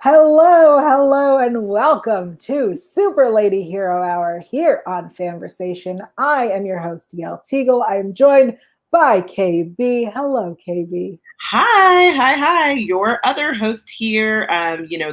Hello, and welcome to Super Lady Hero Hour here on Fanversation. I am your host, Yael Teagle. I am joined by KB. Hello, KB. Hi. Your other host here.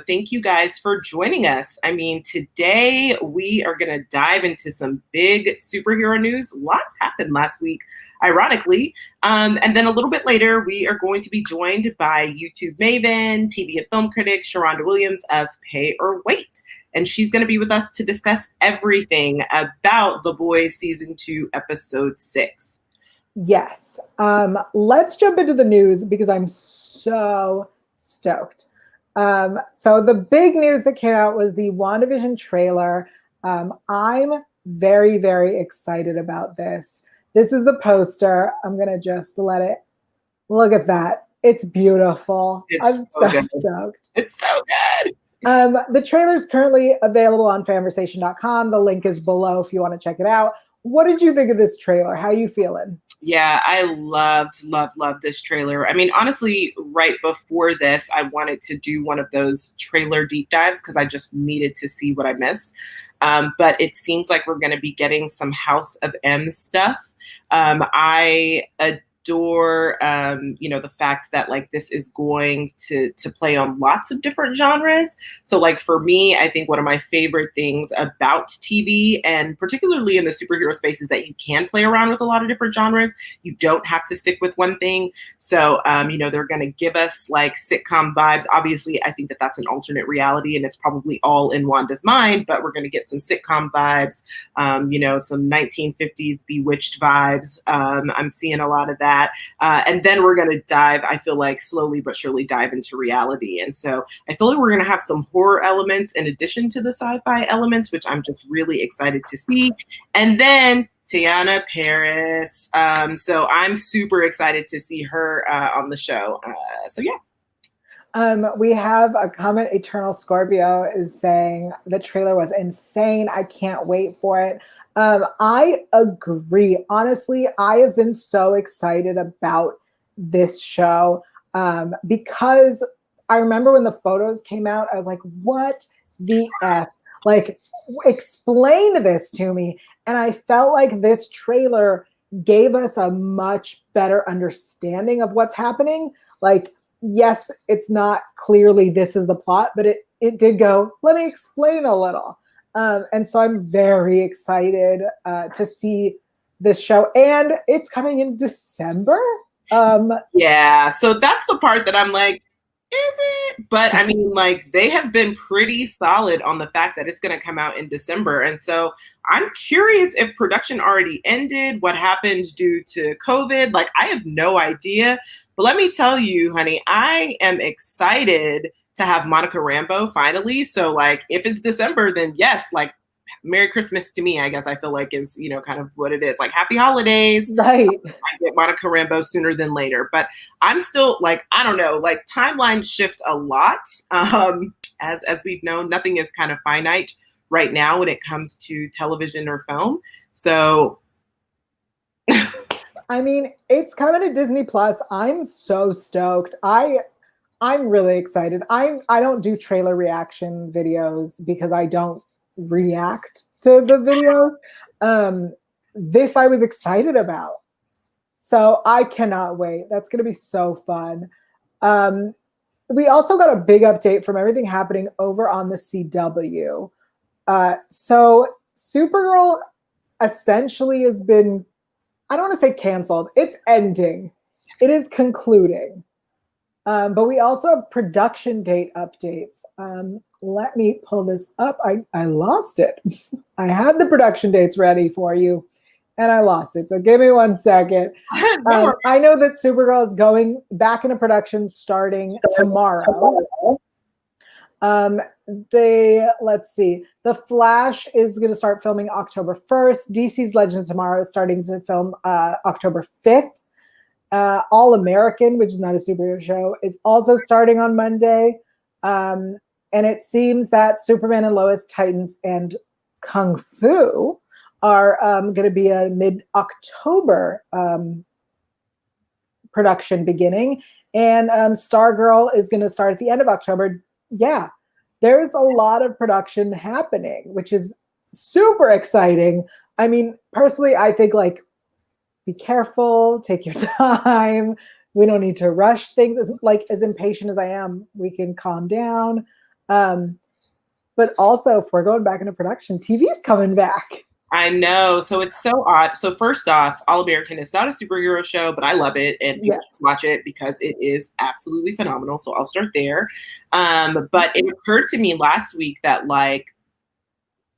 Thank you guys for joining us. Today we are going to dive into some big superhero news. Lots happened last week, ironically. And then a little bit later, we are going to be joined by YouTube maven, TV and film critic Sharronda Williams of PayOrWait. And she's going to be with us to discuss everything about The Boys Season 2, Episode 6. Yes. Let's jump into the news because I'm so stoked. So the big news that came out was the WandaVison trailer. I'm very, very excited about this. This is the poster. I'm going to just let it look at that. It's beautiful. I'm so stoked. It's so good. The trailer is currently available on fanversation.com. The link is below if you want to check it out. What did you think of this trailer? How are you feeling? Yeah, I loved this trailer. Honestly, right before this, I wanted to do one of those trailer deep dives because I just needed to see what I missed. But it seems like we're going to be getting some House of M stuff. I adore, the fact that this is going to play on lots of different genres. So for me, I think one of my favorite things about TV and particularly in the superhero space is that you can play around with a lot of different genres. You don't have to stick with one thing. So, they're going to give us sitcom vibes. Obviously, I think that that's an alternate reality and it's probably all in Wanda's mind, but we're going to get some sitcom vibes, some 1950s Bewitched vibes. I'm seeing a lot of that. And then we're going to dive, I feel like slowly but surely dive into reality. And so I feel like we're going to have some horror elements in addition to the sci-fi elements, which I'm just really excited to see. And then Teyonah Parris. So I'm super excited to see her on the show. We have a comment. Eternal Scorpio is saying the trailer was insane. I can't wait for it. I agree. Honestly, I have been so excited about this show because I remember when the photos came out, I was like, what the F? Explain this to me. And I felt like this trailer gave us a much better understanding of what's happening. Yes, it's not clearly this is the plot, but it did go, let me explain a little. And so I'm very excited to see this show. And it's coming in December. Yeah, so that's the part that I'm like, is it? But they have been pretty solid on the fact that it's going to come out in December. And so I'm curious if production already ended, what happened due to COVID. I have no idea. But let me tell you, honey, I am excited to have Monica Rambeau finally. So if it's December, then yes, Merry Christmas to me, I guess I feel like is, kind of what it is. Happy holidays. Right. I get Monica Rambeau sooner than later. But I'm still I don't know, timelines shift a lot. As we've known, nothing is kind of finite right now when it comes to television or film. So it's coming to Disney Plus. I'm so stoked. I'm really excited. I don't do trailer reaction videos because I don't react to the videos. This I was excited about. So I cannot wait. That's going to be so fun. We also got a big update from everything happening over on the CW. So Supergirl essentially has been, I don't want to say canceled. It's ending. It is concluding. But we also have production date updates. Let me pull this up. I lost it. I had the production dates ready for you, and I lost it. So give me 1 second. I know that Supergirl is going back into production starting tomorrow. Let's see. The Flash is going to start filming October 1st. DC's Legends of Tomorrow is starting to film October 5th. All American, which is not a superhero show, is also starting on Monday. And it seems that Superman and Lois, Titans, and Kung Fu are going to be a mid-October production beginning. And Stargirl is going to start at the end of October. Yeah. there's a lot of production happening, which is super exciting. I mean, personally, I think like be careful, take your time. We don't need to rush things. As impatient as I am, we can calm down. But also, if we're going back into production, TV's coming back. I know. So it's so odd. So first off, All American is not a superhero show, but I love it and people should watch it because it is absolutely phenomenal. So I'll start there. But it occurred to me last week that like,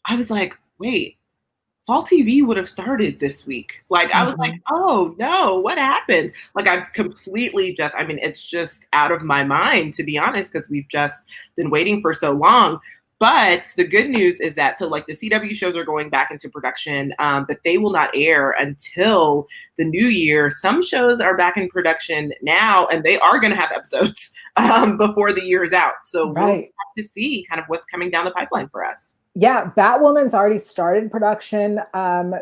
I was like, wait, fall TV would have started this week. Like, I was like, oh no, what happened? Like, I've completely it's just out of my mind, to be honest, because we've just been waiting for so long. But the good news is that, so like the CW shows are going back into production, but they will not air until the new year. Some shows are back in production now, and they are going to have episodes before the year is out. So we'll have to see kind of what's coming down the pipeline for us. Yeah, Batwoman's already started production.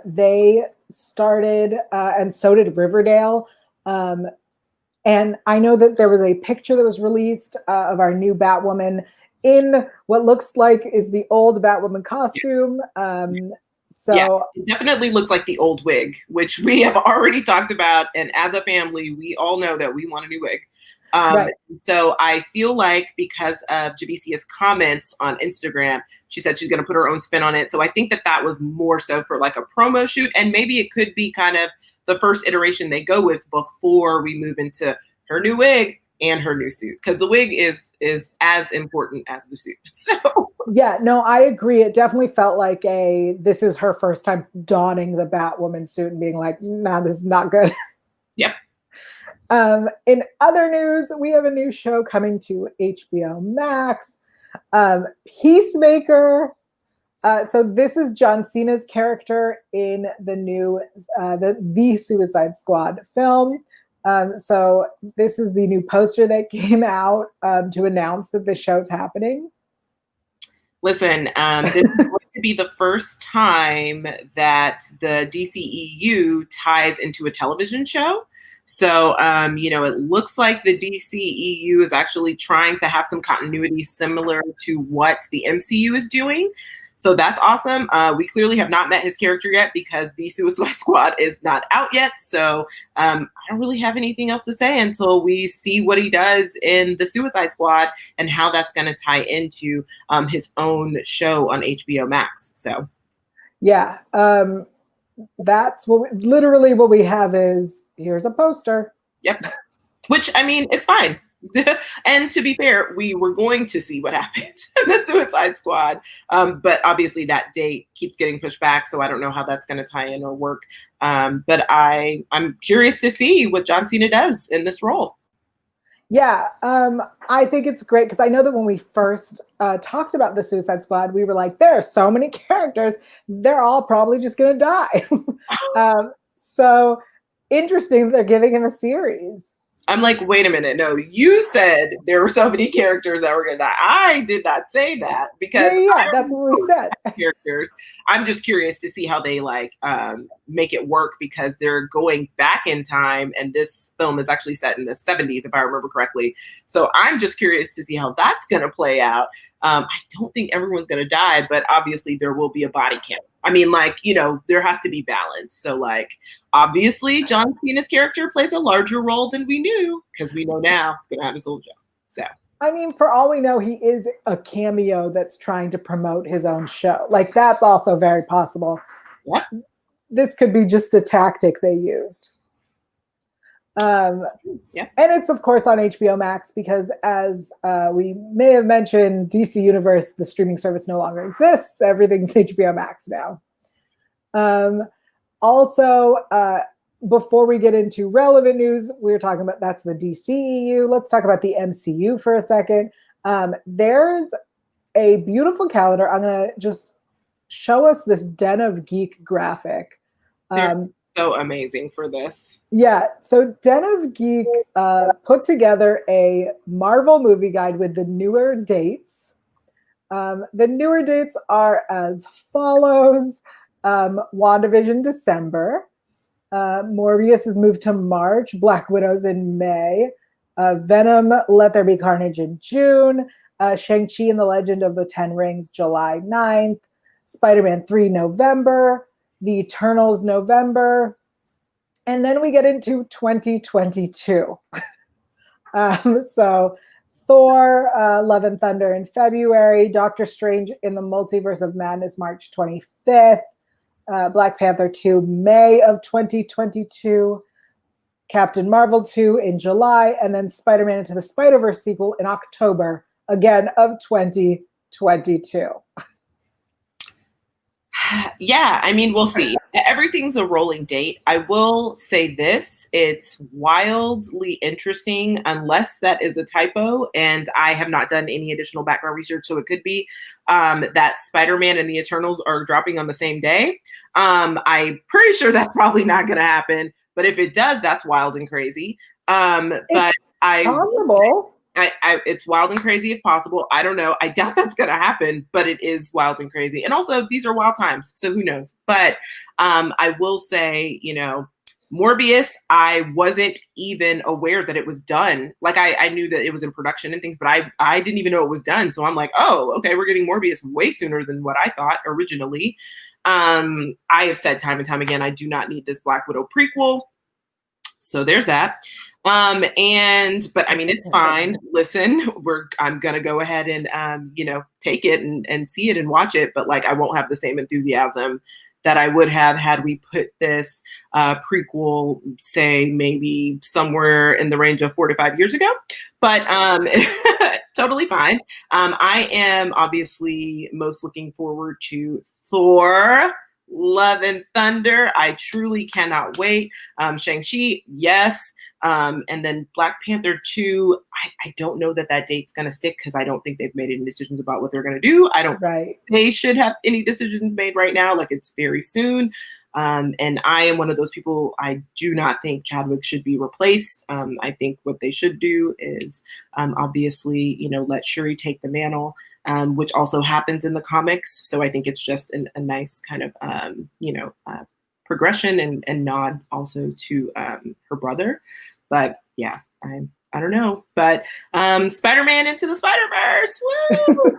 They started, and so did Riverdale. And I know that there was a picture that was released of our new Batwoman in what looks like is the old Batwoman costume. It definitely looks like the old wig, which we have already talked about. And as a family, we all know that we want a new wig. So I feel like because of Jabisia's comments on Instagram, she said she's going to put her own spin on it. So I think that that was more so for like a promo shoot. And maybe it could be kind of the first iteration they go with before we move into her new wig and her new suit, because the wig is as important as the suit. So yeah, no, I agree. It definitely felt like this is her first time donning the Batwoman suit and being like, nah, this is not good. Yep. In other news, we have a new show coming to HBO Max, Peacemaker. So this is John Cena's character in the new the Suicide Squad film. So this is the new poster that came out to announce that the show's happening. Listen, this is going to be the first time that the DCEU ties into a television show. So, it looks like the DCEU is actually trying to have some continuity similar to what the MCU is doing. So that's awesome. We clearly have not met his character yet because the Suicide Squad is not out yet. So I don't really have anything else to say until we see what he does in the Suicide Squad and how that's going to tie into his own show on HBO Max. So, yeah, that's literally what we have is here's a poster. Yep. Which, I mean, it's fine. And to be fair, we were going to see what happened in the Suicide Squad. But obviously that date keeps getting pushed back. So I don't know how that's going to tie in or work. But I'm curious to see what John Cena does in this role. Yeah, I think it's great because I know that when we first talked about the Suicide Squad, we were like, there are so many characters. They're all probably just going to die. So interesting that they're giving him a series. I'm like, wait a minute. No, you said there were so many characters that were going to die. I did not say that because that's what we said. Characters. I'm just curious to see how they make it work because they're going back in time, and this film is actually set in the 70s, if I remember correctly. So I'm just curious to see how that's going to play out. I don't think everyone's going to die, but obviously there will be a body count. I mean, there has to be balance. So, obviously, John Cena's character plays a larger role than we knew because we know now he's going to have his old job. So, I mean, for all we know, he is a cameo that's trying to promote his own show. That's also very possible. Yep. This could be just a tactic they used. And it's, of course, on HBO Max because, as we may have mentioned, DC Universe, the streaming service, no longer exists. Everything's HBO Max now. Also, before we get into relevant news, we were talking about that's the DCEU. Let's talk about the MCU for a second. There's a beautiful calendar. I'm going to just show us this Den of Geek graphic. So amazing for this. Yeah, so Den of Geek put together a Marvel movie guide with the newer dates. The newer dates are as follows. WandaVision, December. Morbius is moved to March. Black Widow's in May. Venom, Let There Be Carnage in June. Shang-Chi and the Legend of the Ten Rings, July 9th. Spider-Man 3, November. The Eternals, November. And then we get into 2022. So Thor, Love and Thunder in February. Doctor Strange in the Multiverse of Madness, March 25th. Black Panther 2, May of 2022. Captain Marvel 2 in July. And then Spider-Man Into the Spider-Verse sequel in October, again, of 2022. Yeah, I mean, we'll see. Everything's a rolling date. I will say this, it's wildly interesting, unless that is a typo, and I have not done any additional background research, so it could be that Spider-Man and the Eternals are dropping on the same day. I'm pretty sure that's probably not going to happen, but if it does, that's wild and crazy. But possible. It's wild and crazy if possible. I don't know. I doubt that's going to happen, but it is wild and crazy. And also, these are wild times, so who knows? But I will say, Morbius, I wasn't even aware that it was done. Like, I knew that it was in production and things, but I didn't even know it was done. So I'm like, oh, okay, we're getting Morbius way sooner than what I thought originally. I have said time and time again, I do not need this Black Widow prequel. So there's that. But I mean, it's fine. Listen, I'm going to go ahead and, take it and see it and watch it. But like, I won't have the same enthusiasm that I would have had we put this prequel, say, maybe somewhere in the range of 4 to 5 years ago. But totally fine. I am obviously most looking forward to Thor, Love and Thunder. I truly cannot wait. Shang-Chi, yes. And then Black Panther 2, I don't know that date's going to stick because I don't think they've made any decisions about what they're going to do. I don't think they should have any decisions made right now. Like, it's very soon. And I am one of those people, I do not think Chadwick should be replaced. I think what they should do is obviously, let Shuri take the mantle. Which also happens in the comics. So I think it's just a nice kind of, progression and nod also to her brother. But yeah, I don't know. But Spider-Man Into the Spider-Verse, woo!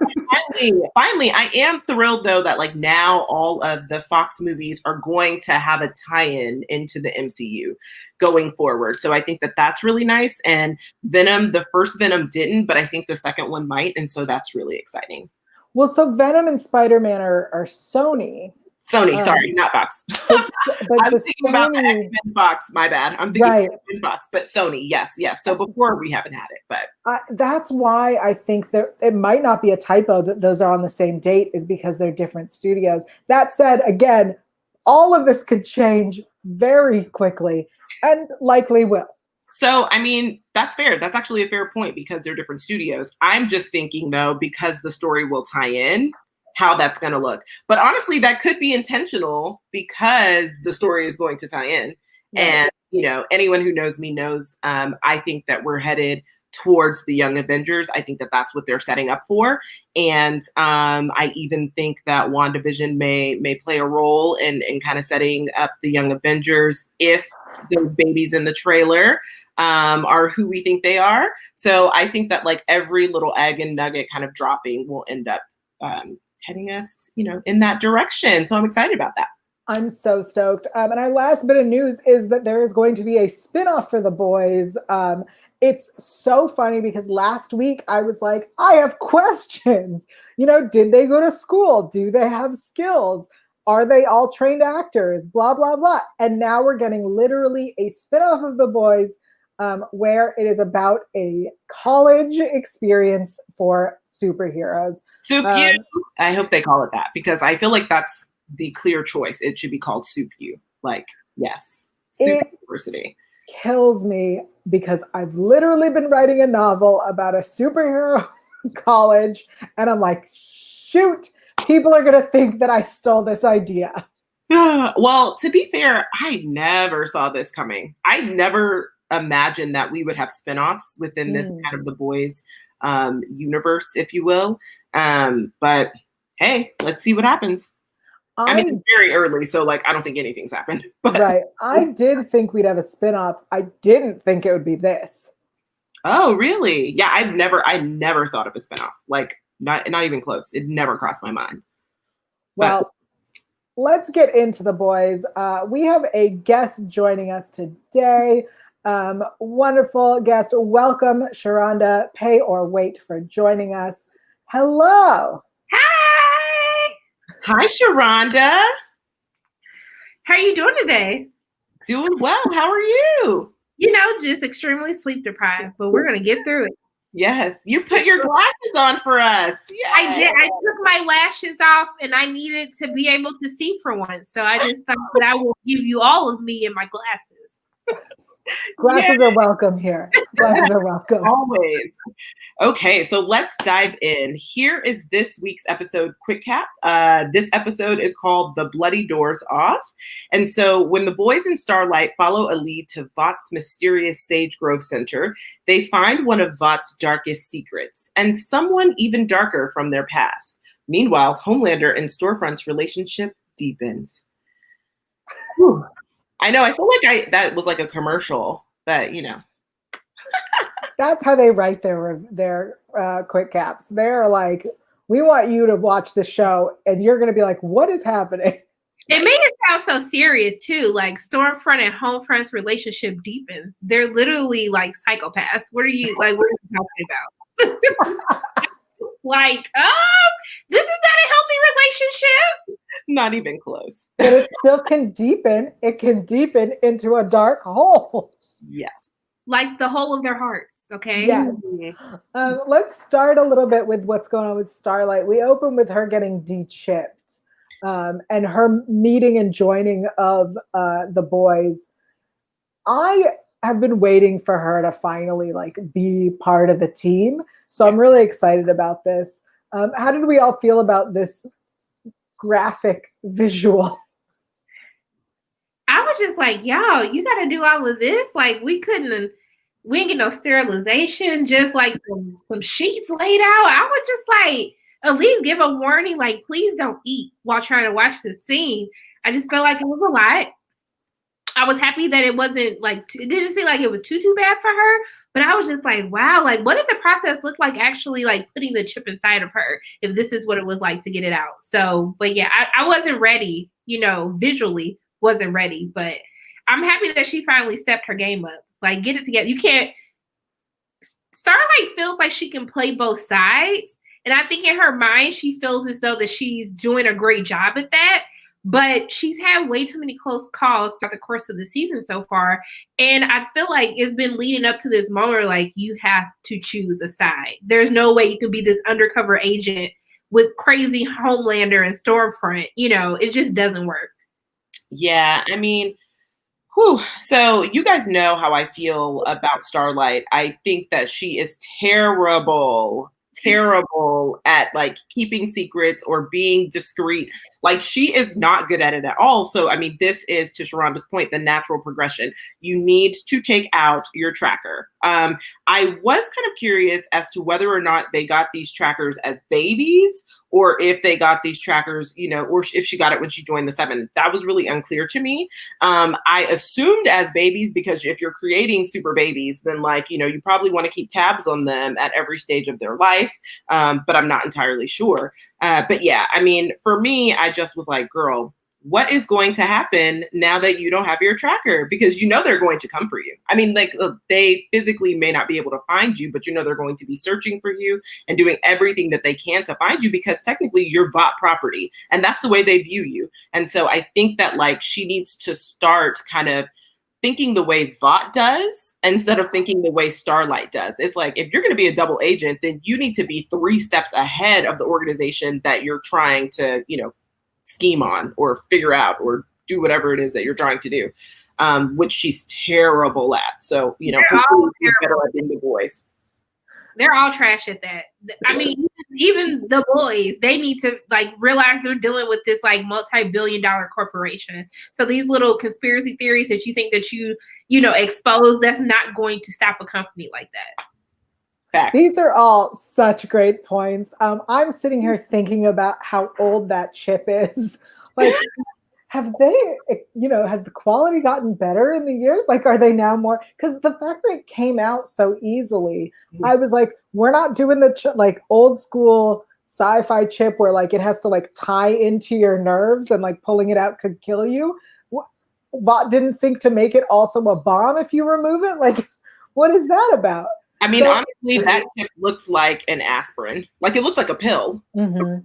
Finally, I am thrilled though that like now all of the Fox movies are going to have a tie-in into the MCU going forward. So I think that that's really nice. And Venom, the first Venom didn't, but I think the second one might. And so that's really exciting. Well, so Venom and Spider-Man are Sony. Sorry, not Fox. But I'm thinking about the X-Men Fox, my bad. I'm thinking X-Men Fox, but Sony, yes. So before we haven't had it, but. That's why I think that it might not be a typo that those are on the same date, is because they're different studios. That said, again, all of this could change very quickly and likely will. So, I mean, that's fair. That's actually a fair point because they're different studios. I'm just thinking, though, because the story will tie in, how that's going to look. But honestly, that could be intentional because the story is going to tie in. Right. And, anyone who knows me knows I think that we're headed towards the Young Avengers. I think that that's what they're setting up for. And I even think that WandaVision may play a role in kind of setting up the Young Avengers if those babies in the trailer are who we think they are. So I think that like every little egg and nugget kind of dropping will end up heading us, in that direction. So I'm excited about that. I'm so stoked. And our last bit of news is that there is going to be a spinoff for The Boys. It's so funny because last week I was like, I have questions. Did they go to school? Do they have skills? Are they all trained actors? Blah, blah, blah. And now we're getting literally a spinoff of The Boys where it is about a college experience for superheroes. Soup U. I hope they call it that because I feel like that's the clear choice. It should be called Soup U. Like, yes, Soup University. Kills me because I've literally been writing a novel about a superhero college, and I'm like, shoot, people are gonna think that I stole this idea. Well, to be fair, I never saw this coming. I never imagined that we would have spinoffs within this kind of The Boys universe, if you will. But hey, let's see what happens. I mean, it's very early, so like I don't think anything's happened. But. Right. I did think we'd have a spinoff. I didn't think it would be this. Oh, really? Yeah, I never thought of a spinoff. Like, not even close. It never crossed my mind. But Well, let's get into the boys. We have a guest joining us today. Wonderful guest. Welcome, Sharronda PayOrWait, for joining us. Hello. Hi. Hi, Sharronda. How are you doing today? Doing well. How are you? You know, just extremely sleep deprived, but we're going to get through it. Yes. You put your glasses on for us. Yes. I did. I took my lashes off and I needed to be able to see for once. So I just thought that I will give you all of me in my glasses. Glasses are welcome here. Glasses are welcome. Always. Okay, so let's dive in. Here is this week's episode quick cap. This episode is called The Bloody Doors Off. And so when the boys in Starlight follow a lead to Vought's mysterious Sage Grove Center, they find one of Vought's darkest secrets and someone even darker from their past. Meanwhile, Homelander and Stormfront's relationship deepens. Whew. I know, I feel like that was like a commercial, but you know. That's how they write their quick caps. They're like, we want you to watch the show, and you're going to be like, what is happening? It made it sound so serious, too. Like, Stormfront and Homefront's relationship deepens. They're literally, like, psychopaths. What are you talking about? Like, this is not a healthy relationship. Not even close. But it still can deepen. It can deepen into a dark hole. Yes. Like the whole of their hearts, okay? Yeah. Let's start a little bit with what's going on with Starlight. We open with her getting de-chipped and her meeting and joining of the boys. I have been waiting for her to finally like be part of the team. So I'm really excited about this. How did we all feel about this graphic visual? I was just like, yo, you got to do all of this? Like, we didn't get no sterilization, just like some sheets laid out. I would just like, at least give a warning, like, please don't eat while trying to watch this scene. I just felt like it was a lot. I was happy that it wasn't like, it didn't seem like it was too bad for her, but I was just like, wow, like, what did the process look like actually like putting the chip inside of her, if this is what it was like to get it out? So, but yeah, I wasn't ready, visually wasn't ready, but I'm happy that she finally stepped her game up. Like, get it together. You can't. Starlight feels like she can play both sides, and I think in her mind she feels as though that she's doing a great job at that. But she's had way too many close calls throughout the course of the season so far, and I feel like it's been leading up to this moment. Like, you have to choose a side. There's no way you can be this undercover agent with crazy Homelander and Stormfront. It just doesn't work. Yeah, I mean, whew. So you guys know how I feel about Starlight. I think that she is terrible at like keeping secrets or being discreet. Like, she is not good at it at all. So, I mean, this is, to Sharronda's point, the natural progression. You need to take out your tracker. I was kind of curious as to whether or not they got these trackers as babies, or if they got these trackers, or if she got it when she joined the Seven. That was really unclear to me. I assumed as babies, because if you're creating super babies, then you probably want to keep tabs on them at every stage of their life. But I'm not entirely sure. But yeah, I mean, for me, I just was like, girl, what is going to happen now that you don't have your tracker? Because they're going to come for you. I mean, they physically may not be able to find you, but they're going to be searching for you and doing everything that they can to find you, because technically you're Vought property, and that's the way they view you. And so I think that she needs to start kind of thinking the way Vought does instead of thinking the way Starlight does. It's like, if you're going to be a double agent, then you need to be 3 steps ahead of the organization that you're trying to, scheme on or figure out or do whatever it is that you're trying to do, which she's terrible at. So, hopefully she's better at being the boys. They're all trash at that. I mean, even the boys, they need to realize they're dealing with this multi-billion-dollar corporation. So these little conspiracy theories that you think that you expose, that's not going to stop a company like that. Fact. These are all such great points. I'm sitting here thinking about how old that chip is. have they, has the quality gotten better in the years? Like, are they now more, because the fact that it came out so easily, I was like, we're not doing the like old school sci-fi chip where like it has to like tie into your nerves and like pulling it out could kill you. Bot didn't think to make it also a bomb if you remove it. Like, what is that about? I mean, honestly, that chip looks like an aspirin. Like, it looks like a pill. Mm-hmm.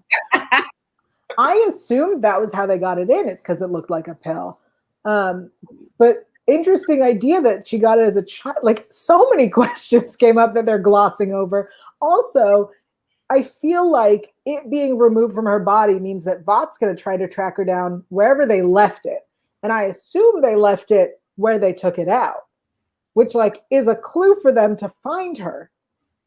I assumed that was how they got it in. It's because it looked like a pill. But interesting idea that she got it as a child. Like, so many questions came up that they're glossing over. Also, I feel like it being removed from her body means that Vough's going to try to track her down wherever they left it. And I assume they left it where they took it out, which like is a clue for them to find her.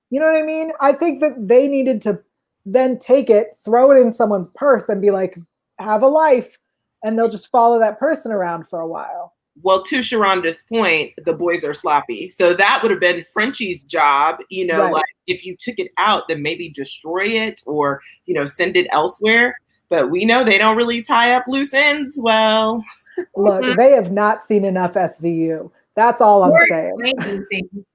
You know what I mean? I think that they needed to then take it, throw it in someone's purse and be like, have a life. And they'll just follow that person around for a while. Well, to Sharronda's point, the boys are sloppy. So that would have been Frenchie's job, right. Like if you took it out, then maybe destroy it or, send it elsewhere. But we know they don't really tie up loose ends well. Look, they have not seen enough SVU. That's all I'm saying.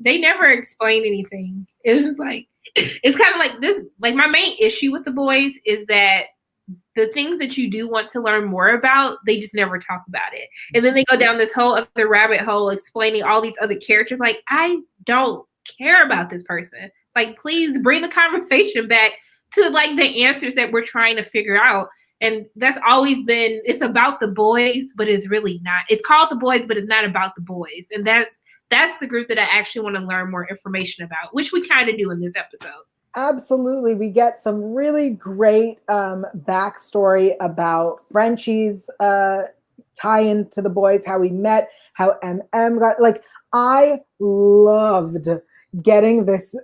They never explain anything. It was like, it's kind of like this, like my main issue with the boys is that the things that you do want to learn more about, they just never talk about it. And then they go down this whole other rabbit hole explaining all these other characters. Like, I don't care about this person. Like, please bring the conversation back to like the answers that we're trying to figure out. And that's always been, it's about the boys, but it's really not. It's called The Boys, but it's not about the boys. And that's the group that I actually want to learn more information about, which we kind of do in this episode. Absolutely. We get some really great backstory about Frenchie's tie-in to the boys, how we met, how MM got, like, I loved getting this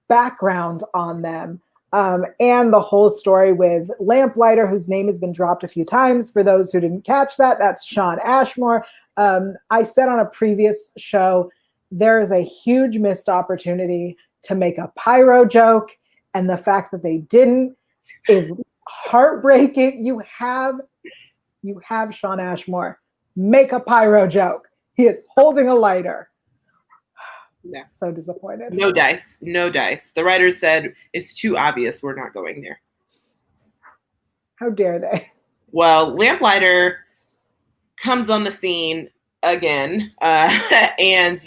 background on them. And the whole story with Lamplighter, whose name has been dropped a few times. For those who didn't catch that, that's Shawn Ashmore. I said on a previous show, there is a huge missed opportunity to make a pyro joke, and the fact that they didn't is heartbreaking. You have Shawn Ashmore make a pyro joke. He is holding a lighter. Yeah, so disappointed. No dice. The writers said it's too obvious. We're not going there. How dare they? Well, Lamplighter comes on the scene again. And,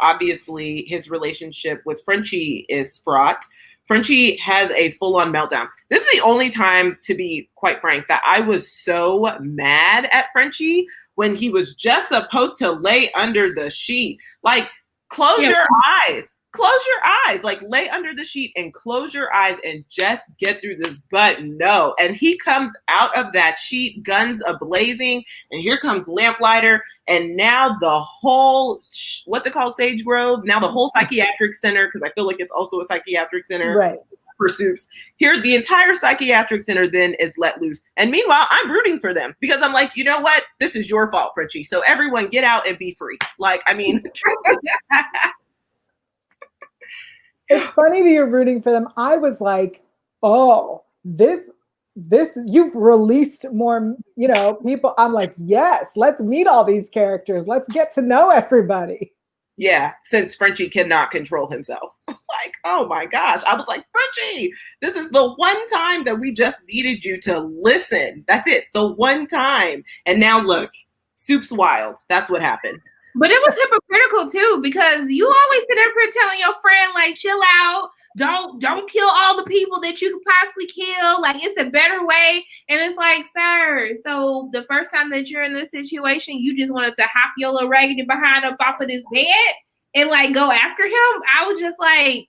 obviously his relationship with Frenchie is fraught. Frenchie has a full-on meltdown. This is the only time, to be quite frank, that I was so mad at Frenchie when he was just supposed to lay under the sheet. Like, close your eyes. Close your eyes. Like, lay under the sheet and close your eyes and just get through this. But no. And he comes out of that sheet, guns a-blazing, and here comes Lamplighter. And now the whole, what's it called, Sage Grove? Now the whole psychiatric center, because I feel like it's also a psychiatric center. Right. For Soups. Here, the entire psychiatric center then is let loose. And meanwhile, I'm rooting for them because I'm like, you know what? This is your fault, Frenchie. So everyone get out and be free. Like, I mean, it's funny that you're rooting for them. I was like, oh, this, you've released more, people. I'm like, yes, let's meet all these characters. Let's get to know everybody. Yeah, since Frenchie cannot control himself. Like, oh my gosh. I was like, Frenchie, this is the one time that we just needed you to listen. That's it. The one time. And now look, Soup's wild. That's what happened. But it was hypocritical too, because you always sit up here telling your friend, like, chill out. Don't kill all the people that you could possibly kill. Like, it's a better way. And it's like, sir, so the first time that you're in this situation, you just wanted to hop your little raggedy behind up off of this bed and like go after him. I was just like,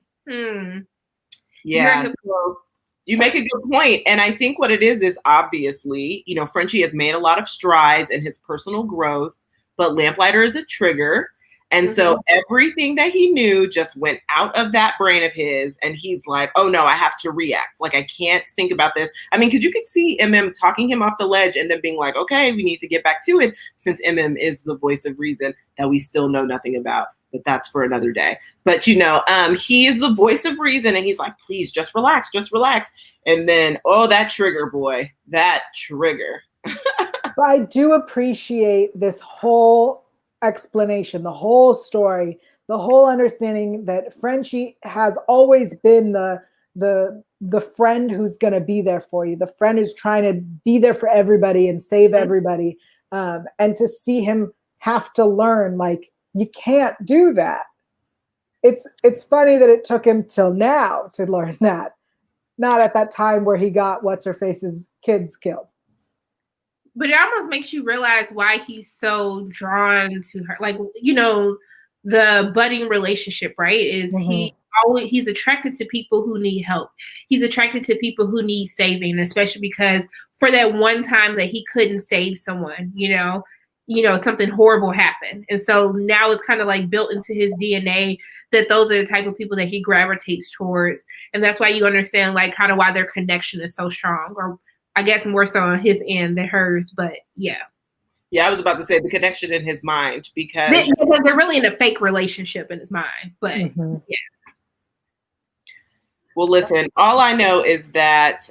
Yeah. You make a good point. And I think what it is obviously, Frenchie has made a lot of strides in his personal growth, but Lamplighter is a trigger. And so everything that he knew just went out of that brain of his. And he's like, oh no, I have to react. Like, I can't think about this. I mean, because you could see MM talking him off the ledge and then being like, okay, we need to get back to it, since MM is the voice of reason that we still know nothing about. But that's for another day. But, he is the voice of reason. And he's like, please just relax. And then, oh, that trigger, boy, that trigger. But I do appreciate this whole explanation, the whole story, the whole understanding that Frenchie has always been the friend who's going to be there for you, the friend who's trying to be there for everybody and save everybody. And to see him have to learn, like, you can't do that. It's funny that it took him till now to learn that, not at that time where he got what's-her-face's kids killed. But it almost makes you realize why he's so drawn to her. Like, you know, the budding relationship, right? Is he's attracted to people who need help. He's attracted to people who need saving, especially because for that one time that he couldn't save someone, you know, something horrible happened. And so now it's kind of like built into his DNA that those are the type of people that he gravitates towards. And that's why you understand like kind of why their connection is so strong, or I guess more so on his end than hers, but yeah. Yeah, I was about to say the connection in his mind because they're really in a fake relationship in his mind, but yeah. Well, listen, all I know is that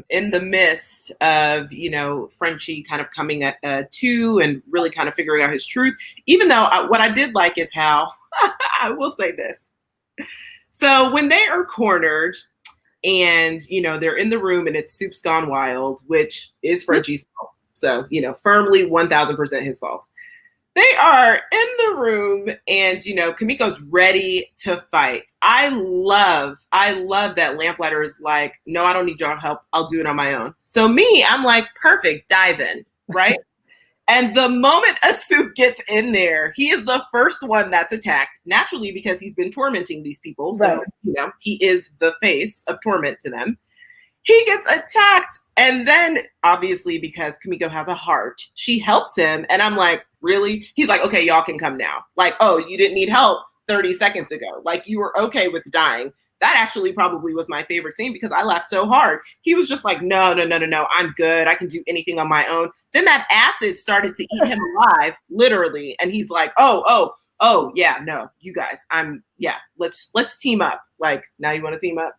in the midst of, you know, Frenchie kind of coming to and really kind of figuring out his truth, even though what I did like is how, I will say this. So when they are cornered and, you know, they're in the room and it's Soup's gone wild, which is Frenchie's fault. So, you know, firmly 1000% his fault. They are in the room and, you know, Kimiko's ready to fight. I love that Lamplighter is like, no, I don't need your help. I'll do it on my own. So me, I'm like, perfect, dive in, right? And the moment a Soup gets in there, he is the first one that's attacked, naturally because he's been tormenting these people. So, right. You know, he is the face of torment to them. He gets attacked. And then, obviously, because Kimiko has a heart, she helps him. And I'm like, really? He's like, okay, y'all can come now. Like, oh, you didn't need help 30 seconds ago. Like, you were okay with dying. That actually probably was my favorite scene because I laughed so hard. He was just like, no, I'm good. I can do anything on my own. Then that acid started to eat him alive, literally. And he's like, oh, yeah, no, you guys, let's team up. Like, now you want to team up?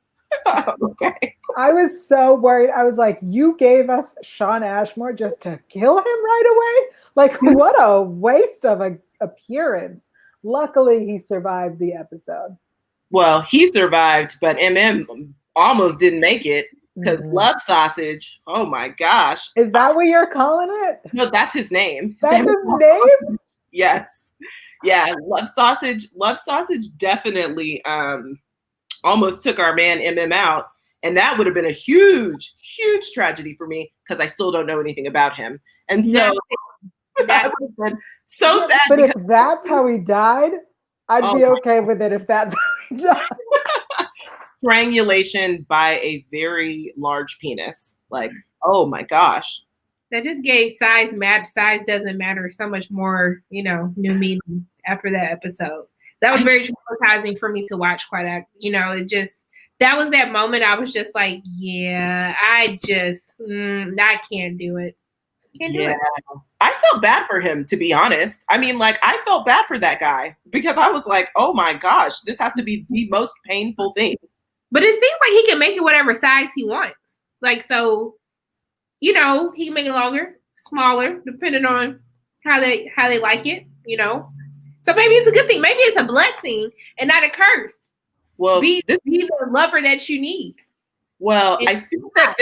Okay. I was so worried. I was like, you gave us Shawn Ashmore just to kill him right away? Like, what a waste of an appearance. Luckily, he survived the episode. Well, he survived, but MM almost didn't make it because Love Sausage, oh my gosh. Is that what you're calling it? No, that's his name. That's his name? Yes. Yeah, Love Sausage definitely almost took our man MM out. And that would have been a huge, huge tragedy for me because I still don't know anything about him. And so that would have been so sad. But if that's how he died, I'd be okay with it if that's how he died. Strangulation by a very large penis. Like, oh my gosh. That just gave size doesn't matter so much more, you know, new meaning after that episode. That was very traumatizing for me to watch that was that moment I was just like, yeah, I can't do it. Can't do it. I felt bad for him, to be honest. I mean, like, I felt bad for that guy because I was like, oh my gosh, this has to be the most painful thing. But it seems like he can make it whatever size he wants. Like, so, you know, he can make it longer, smaller, depending on how they like it, you know. So maybe it's a good thing. Maybe it's a blessing and not a curse. Well, be the lover that you need. Well, I think that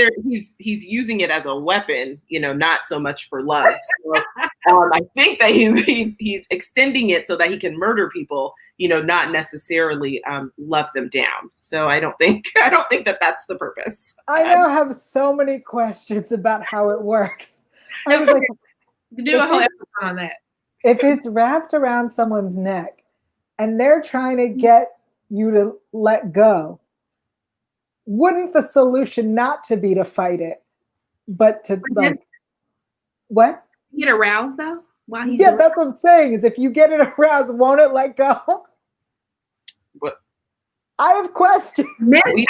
he's using it as a weapon, you know, not so much for love. So, I think that he's extending it so that he can murder people, you know, not necessarily love them down. So I don't think that that's the purpose. I now have so many questions about how it works. I was like, do a whole episode on that. If it's wrapped around someone's neck and they're trying to get you to let go, wouldn't the solution not to be to fight it, but to like what? Get aroused though? While he's that's what I'm saying. Is if you get it aroused, won't it let go? What? I have questions. Missed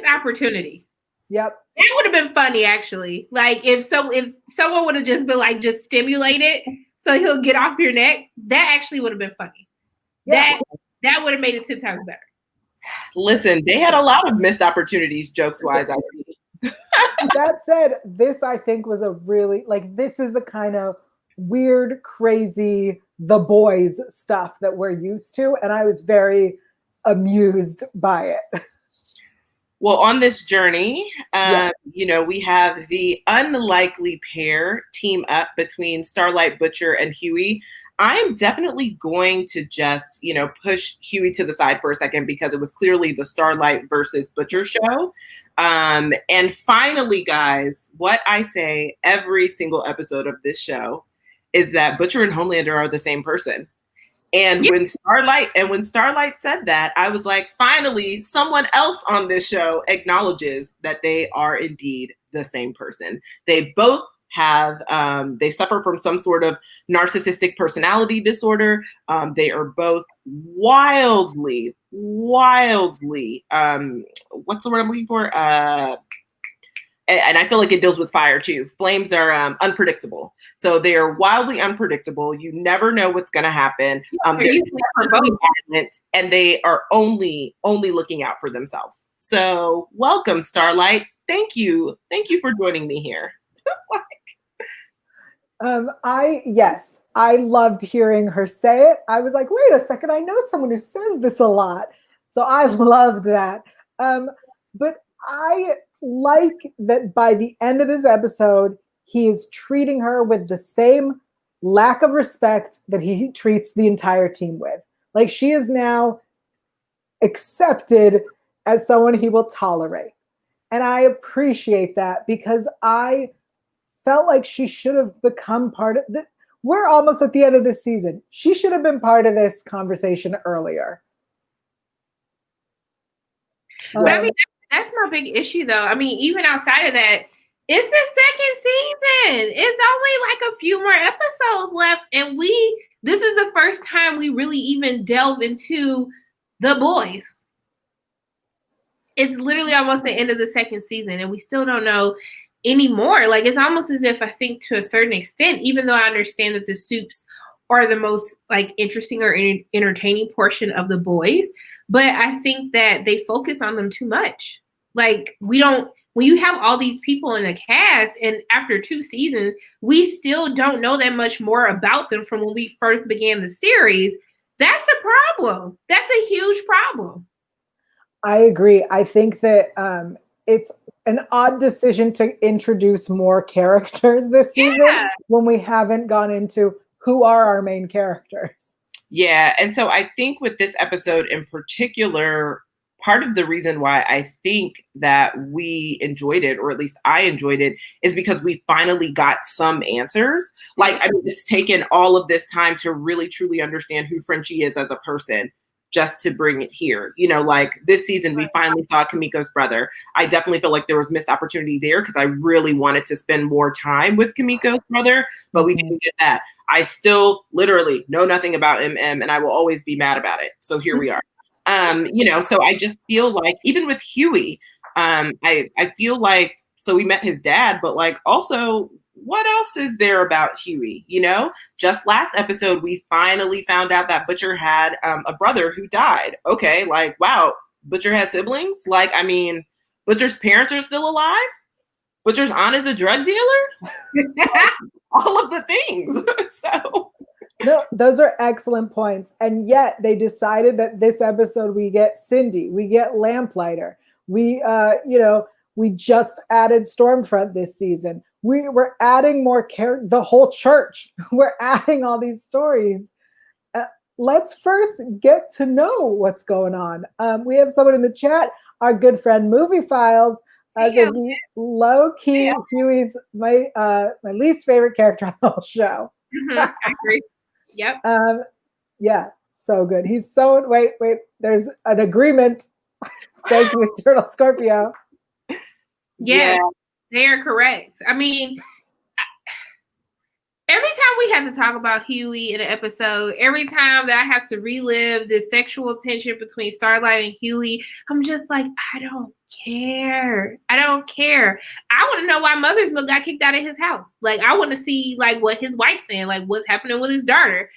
opportunity. Yep. That would have been funny, actually. Like if someone would have just been like, just stimulate it so he'll get off your neck. That actually would have been funny. Yeah. That would have made it 10 times better. Listen, they had a lot of missed opportunities, jokes wise. I see. That said, this I think was a really like this is the kind of weird, crazy, the boys stuff that we're used to, and I was very amused by it. Well, on this journey, Yeah. we have the unlikely pair team up between Starlight, Butcher, and Huey. I am definitely going to just, push Huey to the side for a second because it was clearly the Starlight versus Butcher show. And finally, guys, what I say every single episode of this show is that Butcher and Homelander are the same person. And when Starlight said that, I was like, finally, someone else on this show acknowledges that they are indeed the same person. They both have, they suffer from some sort of narcissistic personality disorder. They are both wildly, what's the word I'm looking for? And I feel like it deals with fire too. Flames are unpredictable. So they are wildly unpredictable. You never know what's going to happen. And they are only looking out for themselves. So welcome, Starlight. Thank you for joining me here. I loved hearing her say it. I was like, wait a second, I know someone who says this a lot. So I loved that. But I like that by the end of this episode, he is treating her with the same lack of respect that he treats the entire team with. Like she is now accepted as someone he will tolerate. And I appreciate that because I felt like she should have become part of it. We're almost at the end of this season. She should have been part of this conversation earlier. But I mean, that's my big issue, though. I mean, even outside of that, it's the second season. It's only like a few more episodes left, and this is the first time we really even delve into the boys. It's literally almost the end of the second season, and we still don't know anymore. Like, it's almost as if I think to a certain extent, even though I understand that the Supes are the most like interesting or entertaining portion of the boys, but I think that they focus on them too much. Like when you have all these people in the cast and after 2 seasons, we still don't know that much more about them from when we first began the series. That's a problem. That's a huge problem. I agree. I think that it's an odd decision to introduce more characters this season when we haven't gone into who are our main characters. Yeah. And so I think with this episode in particular, part of the reason why I think that we enjoyed it, or at least I enjoyed it, is because we finally got some answers. Like, I mean, it's taken all of this time to really, truly understand who Frenchie is as a person, just to bring it here. Like this season, we finally saw Kamiko's brother. I definitely feel like there was missed opportunity there because I really wanted to spend more time with Kamiko's brother, but we didn't get that. I still literally know nothing about MM, and I will always be mad about it. So here we are. So I just feel like even with Huey, I feel like, so we met his dad, but like also what else is there about Huey? Just last episode, we finally found out that Butcher had a brother who died. Okay. Like, wow, Butcher has siblings. Like, I mean, Butcher's parents are still alive. Butcher's aunt is a drug dealer. All of the things. So no, those are excellent points. And yet they decided that this episode we get Cindy, we get Lamplighter. We just added Stormfront this season. We're adding more the whole church. We're adding all these stories. Let's first get to know what's going on. We have someone in the chat, our good friend Movie Files, as a low-key Huey's my least favorite character on the whole show. Mm-hmm, I agree. Yep. Yeah, so good. He's so wait. There's an agreement. Thank you, Eternal Scorpio. Yeah, they are correct. I mean, Every time we have to talk about Huey in an episode, every time that I have to relive this sexual tension between Starlight and Huey, I'm just like, I don't care. I don't care. I want to know why Mother's Milk got kicked out of his house. Like, I want to see like what his wife's saying, like what's happening with his daughter.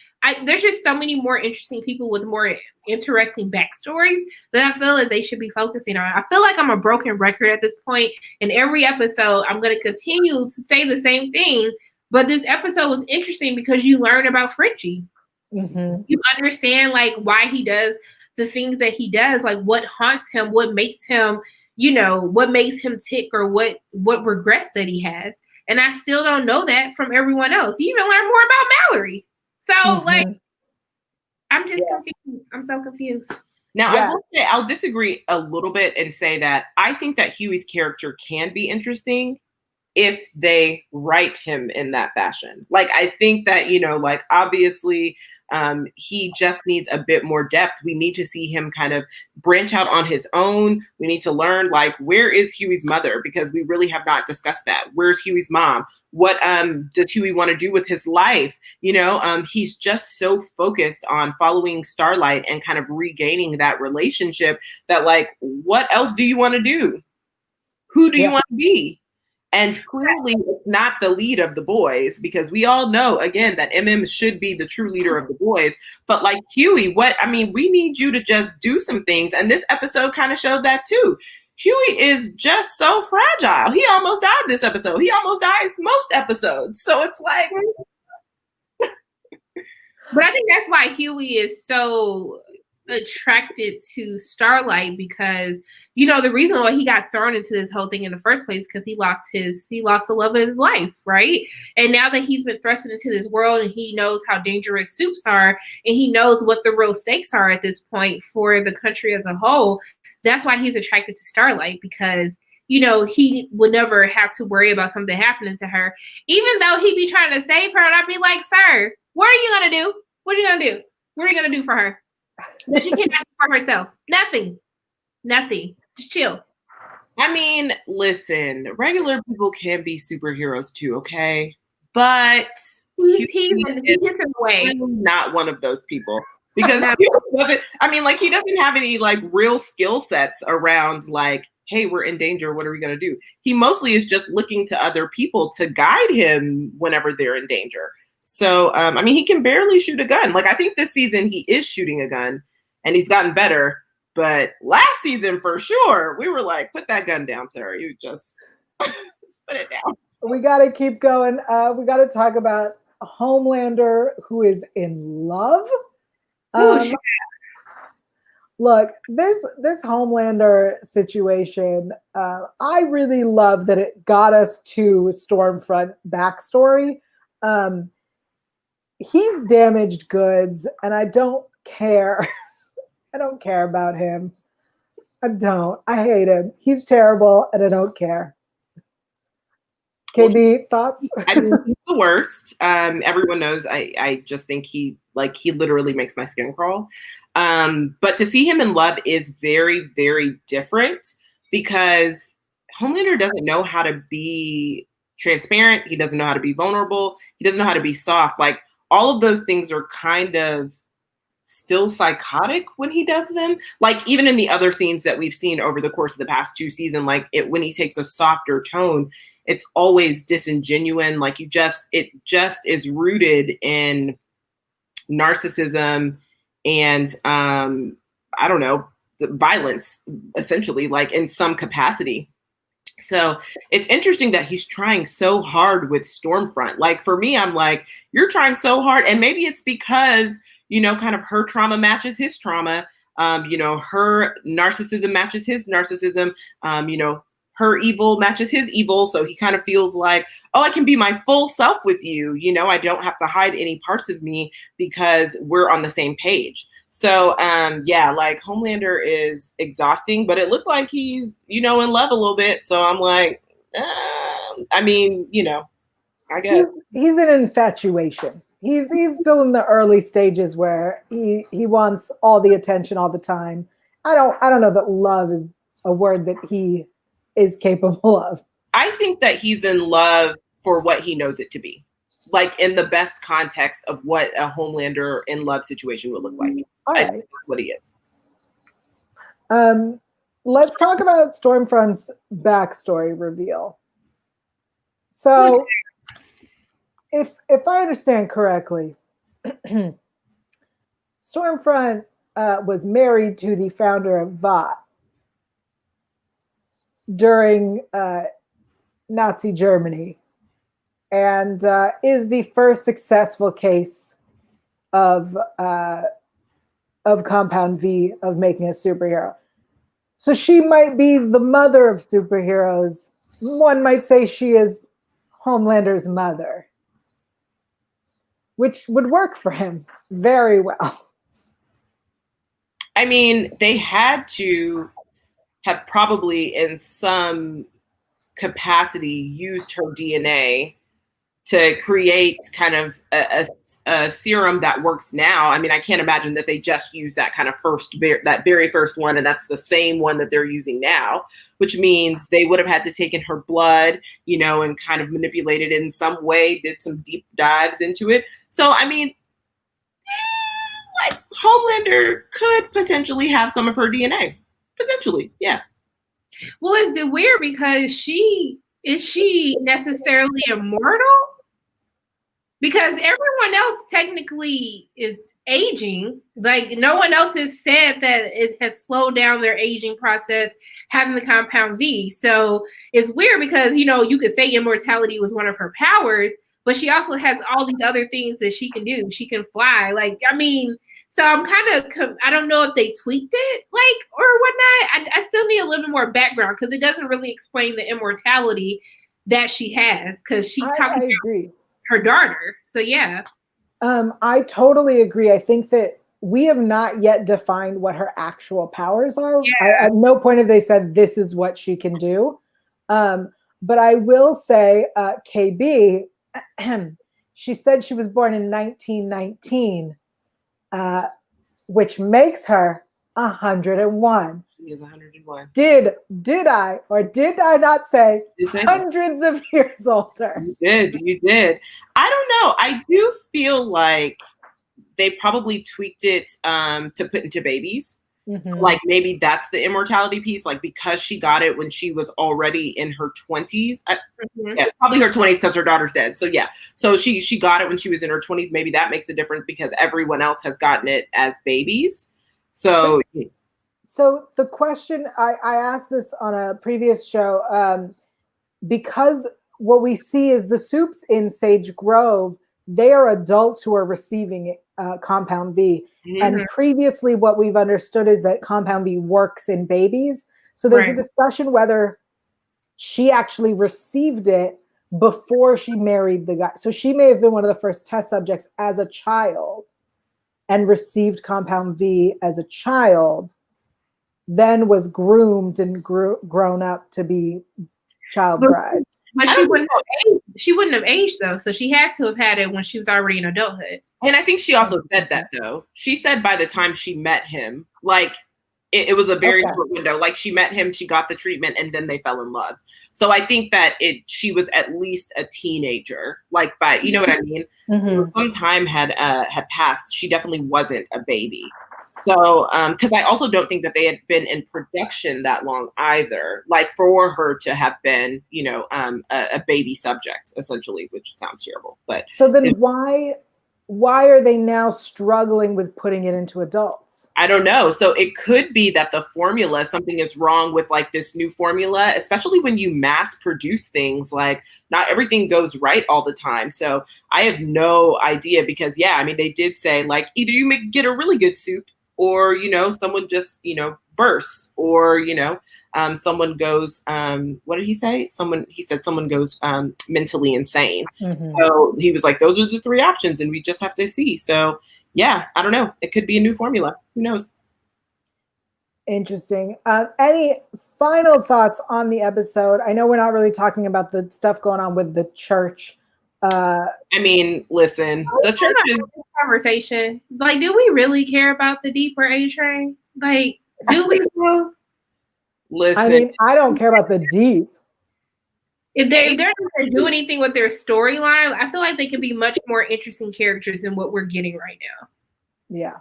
There's just so many more interesting people with more interesting backstories that I feel like they should be focusing on. I feel like I'm a broken record at this point. In every episode, I'm going to continue to say the same thing. But this episode was interesting because you learn about Frenchie. Mm-hmm. You understand like why he does the things that he does, like what haunts him, what makes him, what makes him tick, or what regrets that he has. And I still don't know that from everyone else. You even learn more about Mallory. So like, I'm just confused. I'm so confused. Now, I will say I'll disagree a little bit and say that I think that Huey's character can be interesting if they write him in that fashion. Like, I think that, like, obviously he just needs a bit more depth. We need to see him kind of branch out on his own. We need to learn, like, where is Huey's mother? Because we really have not discussed that. Where's Huey's mom? What does Huey want to do with his life? He's just so focused on following Starlight and kind of regaining that relationship that, like, what else do you want to do? Who do you want to be? And clearly it's not the lead of the boys, because we all know, again, that MM should be the true leader of the boys. But like Huey, we need you to just do some things. And this episode kind of showed that too. Huey is just so fragile. He almost died this episode. He almost dies most episodes. So it's like... But I think that's why Huey is so attracted to Starlight, because the reason why he got thrown into this whole thing in the first place because he lost the love of his life, right? And now that he's been thrust into this world and he knows how dangerous soups are and he knows what the real stakes are at this point for the country as a whole, that's why he's attracted to Starlight, because he would never have to worry about something happening to her, even though he'd be trying to save her. And I'd be like, sir, what are you gonna do? What are you gonna do? What are you gonna do for her that she cannot do for herself? Nothing. Just chill. I mean, listen, regular people can be superheroes too, okay? But he gets in the way. Not one of those people. Because he doesn't have any like real skill sets around like, hey, we're in danger. What are we going to do? He mostly is just looking to other people to guide him whenever they're in danger. So, he can barely shoot a gun. Like, I think this season he is shooting a gun and he's gotten better. But last season, for sure, we were like, put that gun down, Sarah. You just put it down. We got to keep going. We got to talk about Homelander, who is in love. Look, this Homelander situation, I really love that it got us to Stormfront backstory. He's damaged goods, and I don't care. I don't care about him. I don't. I hate him. He's terrible, and I don't care. KB, thoughts? I mean, he's the worst. Everyone knows. I just think he literally makes my skin crawl. But to see him in love is very, very different, because Homelander doesn't know how to be transparent. He doesn't know how to be vulnerable. He doesn't know how to be soft. Like, all of those things are kind of still psychotic when he does them. Like, even in the other scenes that we've seen over the course of the past 2 seasons, like when he takes a softer tone, it's always disingenuous. Like, it just is rooted in narcissism and I don't know, violence, essentially, like in some capacity. So it's interesting that he's trying so hard with Stormfront. Like, for me, I'm like, you're trying so hard. And maybe it's because, kind of her trauma matches his trauma. Her narcissism matches his narcissism. Her evil matches his evil. So he kind of feels like, oh, I can be my full self with you. I don't have to hide any parts of me because we're on the same page. So, like, Homelander is exhausting, but it looked like he's, in love a little bit. So I'm like, I guess. He's an infatuation. He's still in the early stages where he wants all the attention all the time. I don't know that love is a word that he is capable of. I think that he's in love for what he knows it to be. like in the best context of what a Homelander in love situation would look like. All I right. think that's what he is. Let's talk about Stormfront's backstory reveal. So, if I understand correctly, Stormfront was married to the founder of VOT during Nazi Germany, and is the first successful case of Compound V, of making a superhero. So she might be the mother of superheroes. One might say she is Homelander's mother, which would work for him very well. I mean, they had to have probably in some capacity used her DNA to create kind of a serum that works now. I mean, I can't imagine that they just used that kind of that very first one, and that's the same one that they're using now, which means they would have had to take in her blood, you know, and kind of manipulate it in some way, did some deep dives into it. So, I mean, like Homelander could potentially have some of her DNA. Potentially, yeah. Well, it's weird because is she necessarily immortal? Because everyone else technically is aging. Like no one else has said that it has slowed down their aging process having the Compound V. So it's weird because, you know, you could say immortality was one of her powers, but she also has all these other things that she can do. She can fly. Like, I mean, so I'm kind of, I don't know if they tweaked it, like, or whatnot. I still need a little bit more background because it doesn't really explain the immortality that she has, because she talked about her daughter. So, yeah. I totally agree. I think that we have not yet defined what her actual powers are. Yeah. At no point have they said this is what she can do. But I will say, KB, she said she was born in 1919. Which makes her 101. She is 101. Did I or did I not say hundreds of years older? You did. I don't know. I do feel like they probably tweaked it to put into babies. Mm-hmm. So like maybe that's the immortality piece, like because she got it when she was already in her 20s. Yeah, probably her 20s because her daughter's dead. So yeah, so she got it when she was in her 20s. Maybe that makes a difference because everyone else has gotten it as babies. So the question I asked this on a previous show, because what we see is the Supes in Sage Grove, they are adults who are receiving Compound V. Mm-hmm. And previously what we've understood is that Compound V works in babies. So there's a discussion whether she actually received it before she married the guy. So she may have been one of the first test subjects as a child and received Compound V as a child, then was groomed and grown up to be child bride. But she wouldn't have aged though. So she had to have had it when she was already in adulthood. And I think she also said that though. She said by the time she met him, like it was a very short window. Like she met him, she got the treatment, and then they fell in love. So I think that she was at least a teenager. Like by, you know what I mean? Mm-hmm. So some time had passed. She definitely wasn't a baby. So, because I also don't think that they had been in production that long either, like for her to have been, you know, a baby subject essentially, which sounds terrible. But so then why are they now struggling with putting it into adults? I don't know. So it could be that the formula, something is wrong with like this new formula, especially when you mass produce things, like not everything goes right all the time. So I have no idea because, yeah, I mean, they did say like either you get a really good suit or, you know, someone just, you know, bursts or, you know, someone goes, what did he say? He said someone goes mentally insane. Mm-hmm. So he was like, those are the three options and we just have to see. So yeah, I don't know. It could be a new formula. Who knows? Interesting. Any final thoughts on the episode? I know we're not really talking about the stuff going on with the church. I mean, listen, the church is conversation. Like, do we really care about the deeper A train? Like, do we? Listen, I mean, I don't care about the deep. If they're not going to do anything with their storyline, I feel like they can be much more interesting characters than what we're getting right now. Yeah.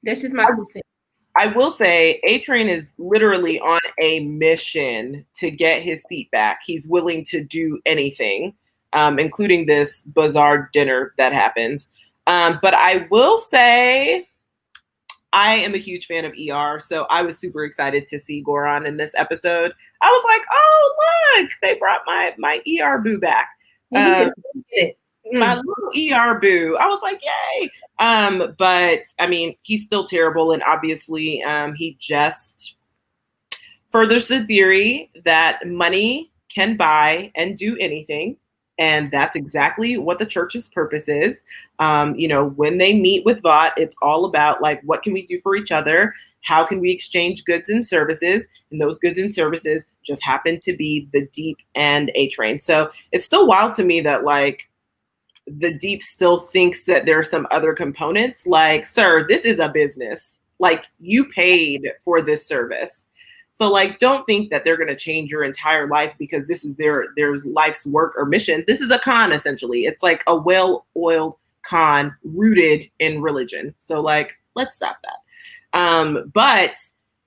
That's just my 2 cents. I will say A-Train is literally on a mission to get his seat back. He's willing to do anything, including this bizarre dinner that happens. But I will say I am a huge fan of ER, so I was super excited to see Goran in this episode. I was like, oh, look, they brought my ER boo back. My little ER boo. I was like, yay. But I mean, he's still terrible. And obviously, he just furthers the theory that money can buy and do anything. And that's exactly what the church's purpose is. When they meet with Vought, it's all about like, what can we do for each other? How can we exchange goods and services? And those goods and services just happen to be the Deep and A-Train. So it's still wild to me that like, the Deep still thinks that there are some other components. Like, sir, this is a business. Like, you paid for this service. So, like, don't think that they're going to change your entire life because this is their life's work or mission. This is a con, essentially. It's like a well-oiled con rooted in religion. So, like, let's stop that. But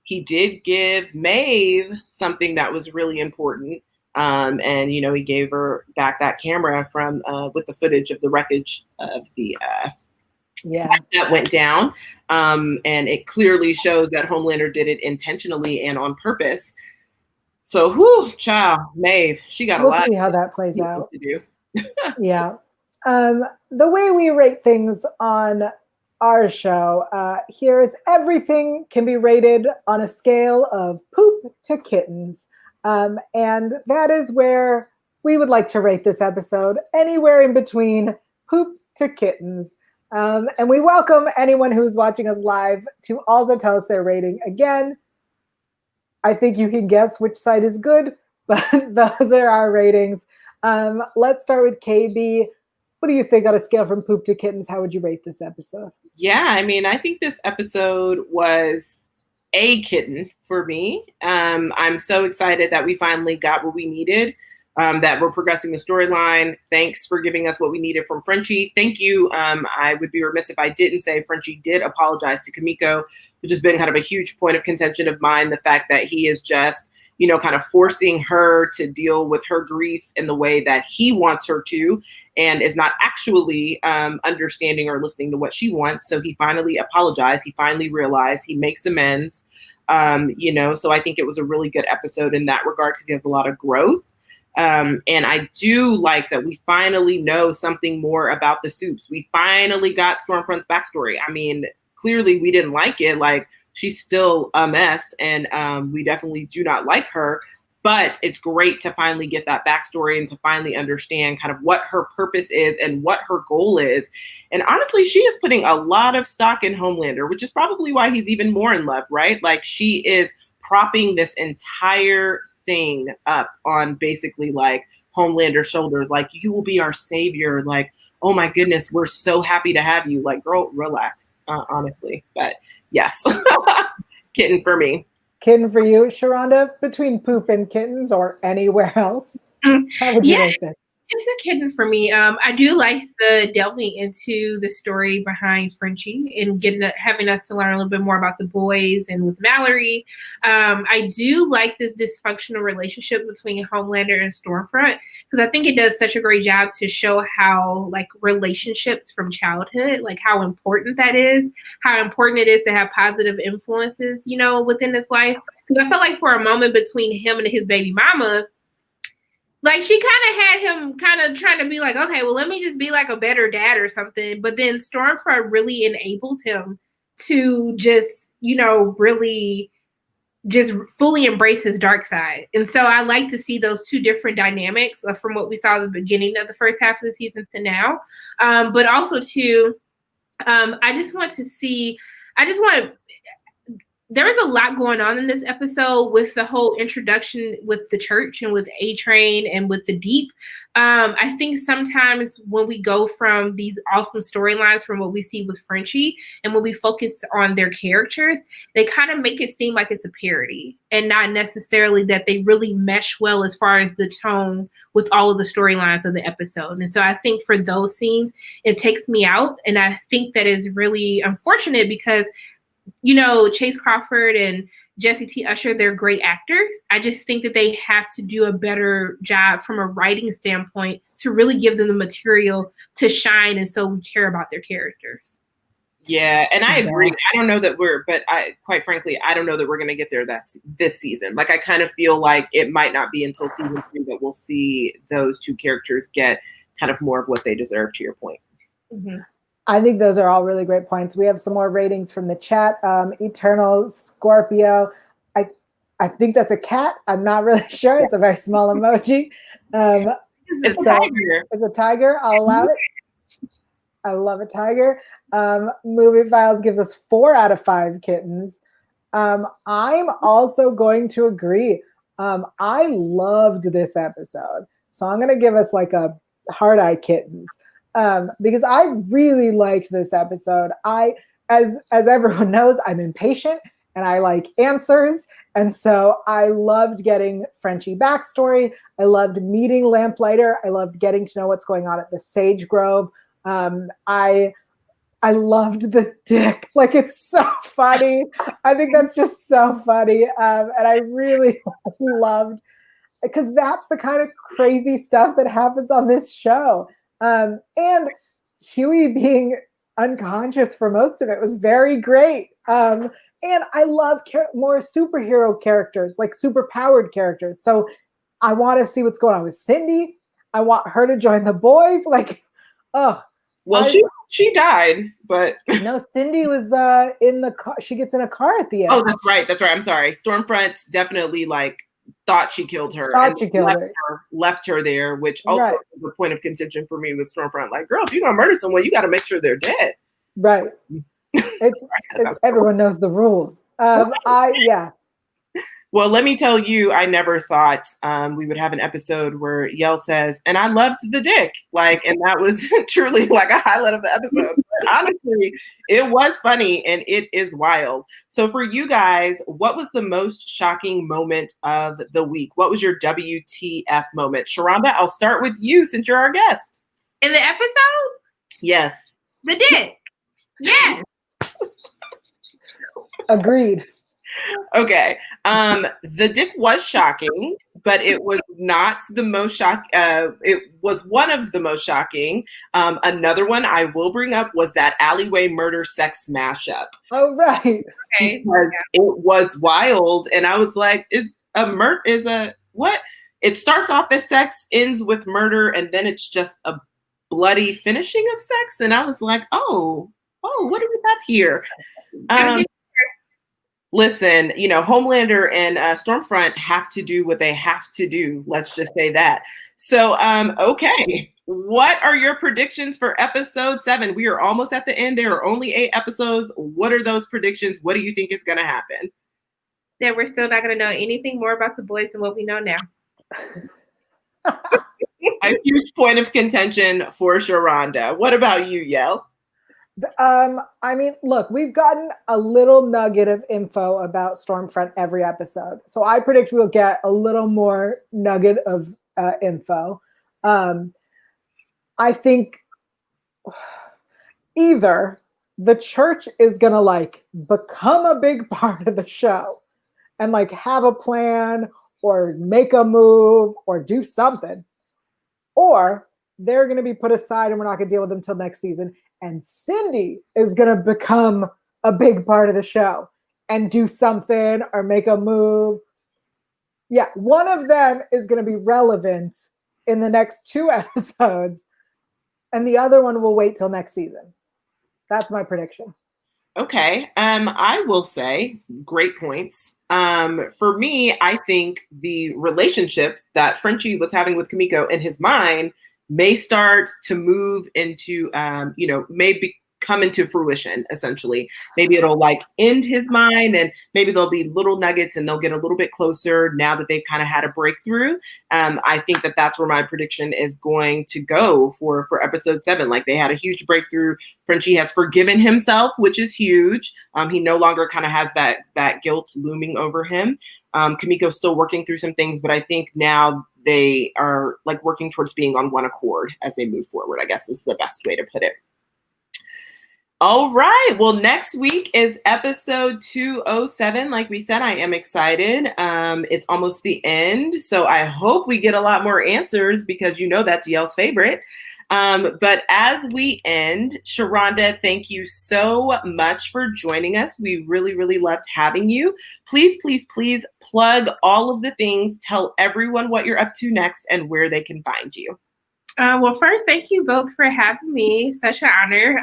he did give Maeve something that was really important. And, he gave her back that camera from with the footage of the wreckage of the that went down. And it clearly shows that Homelander did it intentionally and on purpose. So, child, Maeve, she got a lot. We'll see how that plays out. To do. Yeah. The way we rate things on our show, here's everything can be rated on a scale of poop to kittens. And that is where we would like to rate this episode, anywhere in between poop to kittens. And we welcome anyone who's watching us live to also tell us their rating. Again, I think you can guess which side is good, but those are our ratings. Let's start with KB. What do you think on a scale from poop to kittens? How would you rate this episode? Yeah, I mean, I think this episode was a kitten for me. I'm so excited that we finally got what we needed, that we're progressing the storyline. Thanks for giving us what we needed from Frenchie. Thank you. I would be remiss if I didn't say Frenchie did apologize to Kimiko, which has been kind of a huge point of contention of mine. The fact that he is just, kind of forcing her to deal with her grief in the way that he wants her to, and is not actually understanding or listening to what she wants. So he finally apologized. He finally realized, he makes amends. So I think it was a really good episode in that regard because he has a lot of growth. And I do like that we finally know something more about the Supes. We finally got Stormfront's backstory. I mean, clearly we didn't like it. Like, she's still a mess, and we definitely do not like her. But it's great to finally get that backstory and to finally understand kind of what her purpose is and what her goal is. And honestly, she is putting a lot of stock in Homelander, which is probably why he's even more in love, right? Like, she is propping this entire thing up on basically like Homelander's shoulders. Like, you will be our savior. Like, oh my goodness, we're so happy to have you. Like, girl, relax, honestly. But yes, kitten for me. Kitten for you, Sharronda, between poop and kittens or anywhere else? How would you rate this? It's a kitten for me. I do like the delving into the story behind Frenchie and having us to learn a little bit more about the boys and with Mallory. I do like this dysfunctional relationship between Homelander and Stormfront because I think it does such a great job to show how like relationships from childhood, like how important that is, how important it is to have positive influences, within his life. Because I felt like for a moment between him and his baby mama, like she kind of had him kind of trying to be like, okay, well, let me just be like a better dad or something. But then Stormfront really enables him to just, really just fully embrace his dark side. And so I like to see those two different dynamics from what we saw at the beginning of the first half of the season to now. But also too, I just want there was a lot going on in this episode with the whole introduction with the church and with A-Train and with the Deep. I think sometimes when we go from these awesome storylines from what we see with Frenchie and when we focus on their characters, they kind of make it seem like it's a parody and not necessarily that they really mesh well as far as the tone with all of the storylines of the episode. And so I think for those scenes, it takes me out. And I think that is really unfortunate because Chase Crawford and Jesse T. Usher, they're great actors. I just think that they have to do a better job from a writing standpoint to really give them the material to shine, and so we care about their characters. Yeah, and I agree. I don't know that quite frankly, I don't know that we're going to get there this season. Like, I kind of feel like it might not be until season 3 that we'll see those two characters get kind of more of what they deserve, to your point. Mm-hmm. I think those are all really great points. We have some more ratings from the chat. Eternal Scorpio. I think that's a cat. I'm not really sure. It's a very small emoji. It's a tiger. It's a tiger. I'll allow it. I love a tiger. Movie Files gives us 4 out of 5 kittens. I'm also going to agree. I loved this episode. So I'm going to give us like a hard eye kittens. Because I really liked this episode. As everyone knows, I'm impatient and I like answers. And so I loved getting Frenchie backstory. I loved meeting Lamplighter. I loved getting to know what's going on at the Sage Grove. I loved the dick. Like, it's so funny. I think that's just so funny. And I really loved, because that's the kind of crazy stuff that happens on this show. And Huey being unconscious for most of it was very great. And I love more superhero characters, like super-powered characters. So I want to see what's going on with Cindy. I want her to join the boys. Like, oh. Well, she died, but no, Cindy was in the car. She gets in a car at the end. Oh, that's right. I'm sorry. Stormfront definitely thought she killed her left her there, which also was a point of contention for me with Stormfront. Like, girl, if you're gonna murder someone, you got to make sure they're dead. Right. It's everyone knows the rules. Well, let me tell you, I never thought we would have an episode where Yell says, and I loved the dick. And that was truly like a highlight of the episode. But honestly, it was funny and it is wild. So for you guys, what was the most shocking moment of the week? What was your WTF moment? Sharronda, I'll start with you since you're our guest. In the episode? Yes. The dick. Yes. Agreed. Okay. The dick was shocking, but it was not the most it was one of the most shocking. Another one I will bring up was that alleyway murder sex mashup. Oh, right. Okay. Because it was wild. And I was like, what? It starts off as sex, ends with murder, and then it's just a bloody finishing of sex. And I was like, oh, what do we have here? Listen, Homelander and Stormfront have to do what they have to do. Let's just say that. So, okay. What are your predictions for episode 7? We are almost at the end. There are only 8 episodes. What are those predictions? What do you think is going to happen? That we're still not going to know anything more about the boys than what we know now. A huge point of contention for Sharronda. What about you, Yell? I mean, look, we've gotten a little nugget of info about Stormfront every episode. So I predict we'll get a little more nugget of info. I think either the church is going to become a big part of the show and have a plan or make a move or do something, or they're going to be put aside and we're not going to deal with them until next season. And Cindy is going to become a big part of the show and do something or make a move. Yeah, one of them is going to be relevant in the next 2 episodes, and the other one will wait till next season. That's my prediction. Okay. I will say great points. For me, I think the relationship that Frenchie was having with Kimiko in his mind may start to move into, may come into fruition, essentially. Maybe it'll like end his mind, and maybe there'll be little nuggets and they'll get a little bit closer now that they've kind of had a breakthrough. I think that that's where my prediction is going to go for episode 7. Like, they had a huge breakthrough. Frenchie has forgiven himself, which is huge. He no longer kind of has that guilt looming over him. Kimiko's still working through some things, but I think now they are like working towards being on one accord as they move forward, I guess is the best way to put it. All right. Well, next week is episode 207. Like we said, I am excited. It's almost the end. So I hope we get a lot more answers, because you know that's Yale's favorite. But as we end, Sharronda, thank you so much for joining us. We really, really loved having you. Please, please, please plug all of the things. Tell everyone what you're up to next and where they can find you. Well, first, thank you both for having me. Such an honor.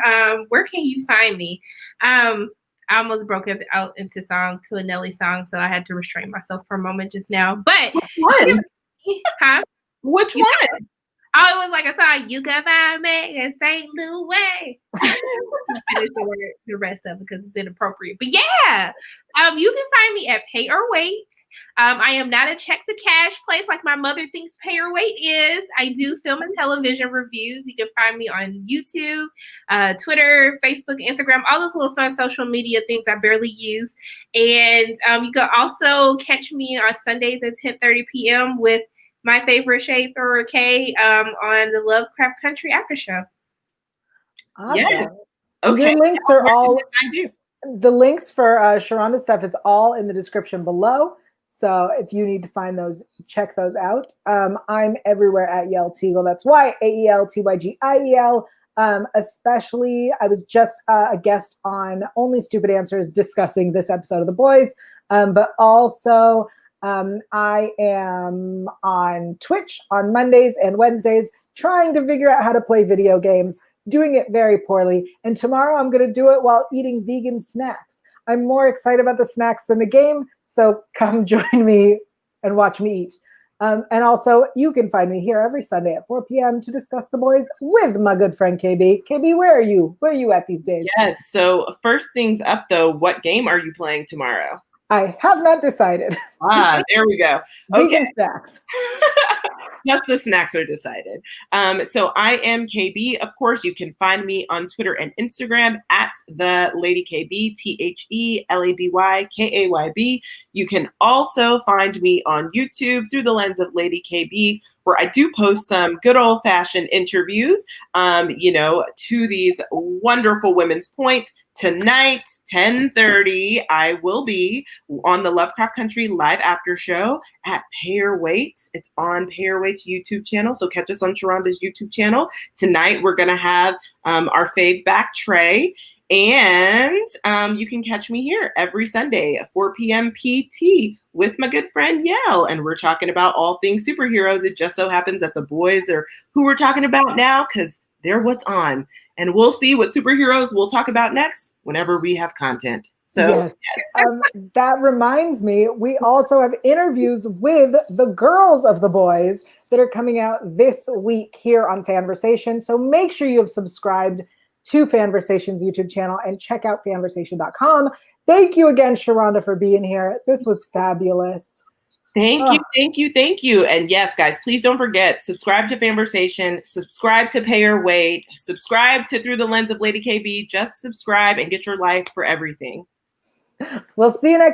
Where can you find me? I almost broke it out into song to a Nelly song, so I had to restrain myself for a moment just now. But which one? Huh? Which one? Oh, it was like a song. You can find me in St. Louis. Finish the rest of it because it's inappropriate. But yeah, you can find me at PayOrWait. I am not a check to cash place like my mother thinks PayOrWait is. I do film and television reviews. You can find me on YouTube, Twitter, Facebook, Instagram, all those little fun social media things I barely use. And you can also catch me on Sundays at 10:30 p.m. with my favorite shade thrower, Kay, on the Lovecraft Country After Show. Awesome. Yes. Okay. Your links are all. I do. The links for Sharronda's stuff is all in the description below. So if you need to find those, check those out. I'm everywhere at Yael Teagle. That's YAELTYGIEL. Especially, I was just a guest on Only Stupid Answers discussing this episode of The Boys. But also, I am on Twitch on Mondays and Wednesdays, trying to figure out how to play video games, doing it very poorly. And tomorrow I'm going to do it while eating vegan snacks. I'm more excited about the snacks than the game, so come join me and watch me eat. And also, you can find me here every Sunday at 4 p.m. to discuss The Boys with my good friend KB. KB, where are you? Where are you at these days? Yes. So first things up, though, what game are you playing tomorrow? I have not decided. There we go. Okay. Vegan snacks. Just the snacks are decided. So I am KB. Of course, you can find me on Twitter and Instagram at the Lady KB, TheLadyKayB. You can also find me on YouTube through the lens of Lady KB, where I do post some good old-fashioned interviews, to these wonderful women's point. Tonight, 10:30, I will be on the Lovecraft Country live after show at PayOrWait. It's on PayOrWait's YouTube channel, so catch us on Sharronda's YouTube channel. Tonight, we're going to have our fave back, Trey, and you can catch me here every Sunday at 4 p.m. PT with my good friend Yael, and we're talking about all things superheroes. It just so happens that The Boys are who we're talking about now because they're what's on. And we'll see what superheroes we'll talk about next whenever we have content. So yes. That reminds me, we also have interviews with the girls of The Boys that are coming out this week here on Fanversation. So make sure you have subscribed to Fanversation's YouTube channel and check out fanversation.com. Thank you again, Sharronda, for being here. This was fabulous. Thank you. And yes, guys, please don't forget, subscribe to Fanversation, subscribe to PayOrWait, subscribe to Through the Lens of Lady KB. Just subscribe and get your life for everything. We'll see you next